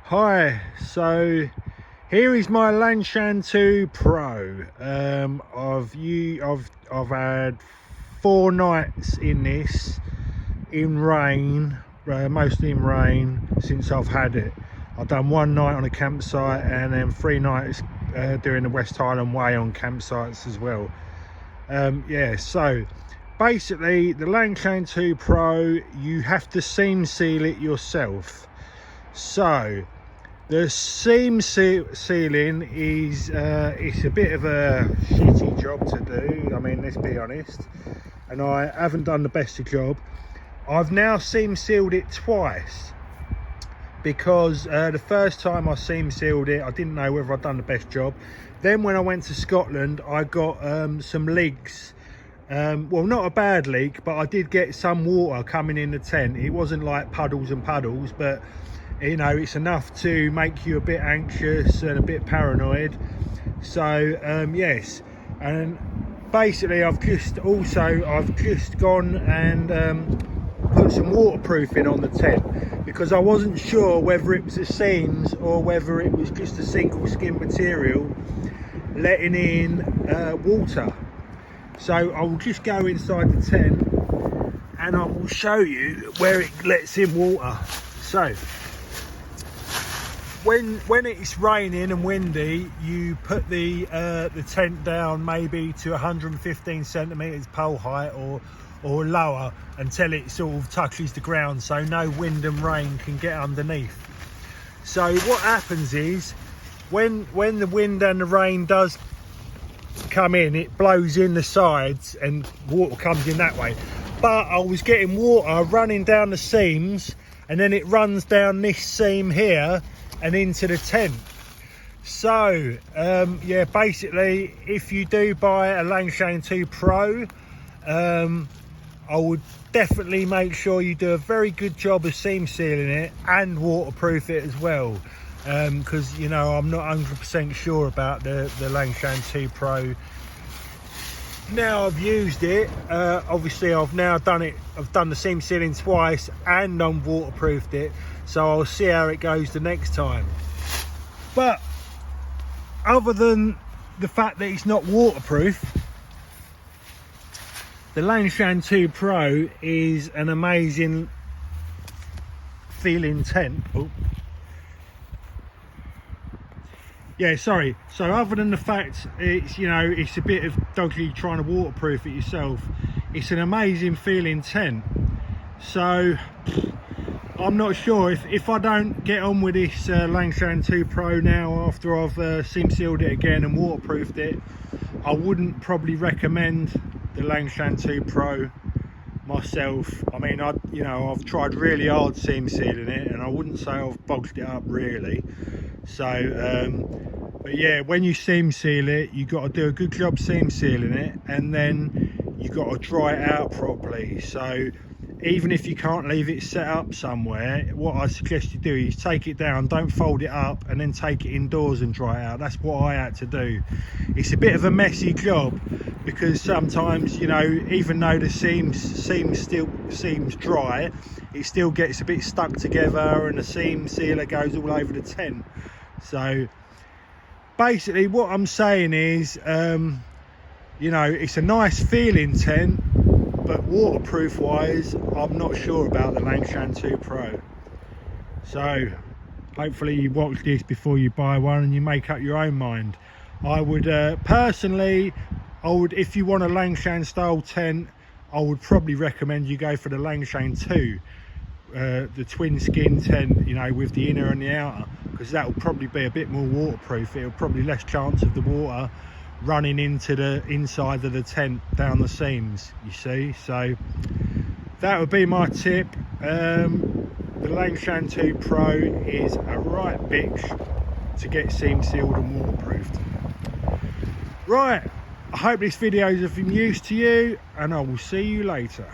Hi, so here is my Lanshan 2 Pro. I've had 4 nights in this, in rain, mostly in rain, since I've had it. I've done 1 night on a campsite and then 3 nights doing the West Highland Way on campsites as well. Yeah, so basically the Lanshan 2 Pro, you have to seam seal it yourself. So the seam sealing is it's a bit of a shitty job to do. I mean, let's be honest, and I haven't done the best of job. I've now seam sealed it twice because the first time I seam sealed it, I didn't know whether I'd done the best job. Then when I went to Scotland, I got some leaks. Well, not a bad leak, but I did get some water coming in the tent. It wasn't like puddles and puddles, but you know, it's enough to make you a bit anxious and a bit paranoid. So yes, and basically I've just gone and put some waterproofing on the tent because I wasn't sure whether it was the seams or whether it was just a single skin material letting in water. So I will just go inside the tent and I will show you where it lets in water. So when it's raining and windy, you put the tent down maybe to 115 centimeters pole height or lower until it sort of touches the ground, so no wind and rain can get underneath. So what happens is when the wind and the rain does come in, it blows in the sides and water comes in that way. But I was getting water running down the seams, and then it runs down this seam here and into the tent. So yeah, basically if you do buy a Lanshan 2 Pro, I would definitely make sure you do a very good job of seam sealing it and waterproof it as well, because you know, I'm not 100% sure about the Lanshan 2 Pro. Now I've used it, obviously I've now done it, I've done the seam sealing twice and I've waterproofed it, so I'll see how it goes the next time. But other than the fact that it's not waterproof, the Lanshan 2 Pro is an amazing feeling tent. Oh. Yeah, sorry. So other than the fact it's, you know, it's a bit of dodgy trying to waterproof it yourself, it's an amazing feeling tent. So I'm not sure if I don't get on with this Lanshan 2 Pro now after I've seam sealed it again and waterproofed it, I wouldn't probably recommend the Lanshan 2 Pro myself. I mean, I've tried really hard seam sealing it and I wouldn't say I've bogged it up really. So but yeah, when you seam seal it, you got to do a good job seam sealing it, and then you got to dry it out properly. So even if you can't leave it set up somewhere, what I suggest you do is take it down, don't fold it up, and then take it indoors and dry it out. That's what I had to do. It's a bit of a messy job because sometimes, you know, even though the seams dry, it still gets a bit stuck together and the seam sealer goes all over the tent. So basically what I'm saying is, you know, it's a nice feeling tent, but waterproof wise, I'm not sure about the Lanshan 2 Pro. So hopefully you watch this before you buy one and you make up your own mind. I would personally, if you want a Lanshan style tent, I would probably recommend you go for the Lanshan 2, the twin skin tent, you know, with the inner and the outer, because that will probably be a bit more waterproof. It'll probably less chance of the water running into the inside of the tent down the seams, you see. So that would be my tip. The Lanshan 2 Pro is a right bitch to get seam sealed and waterproofed. Right, I hope this video is of use to you, and I will see you later.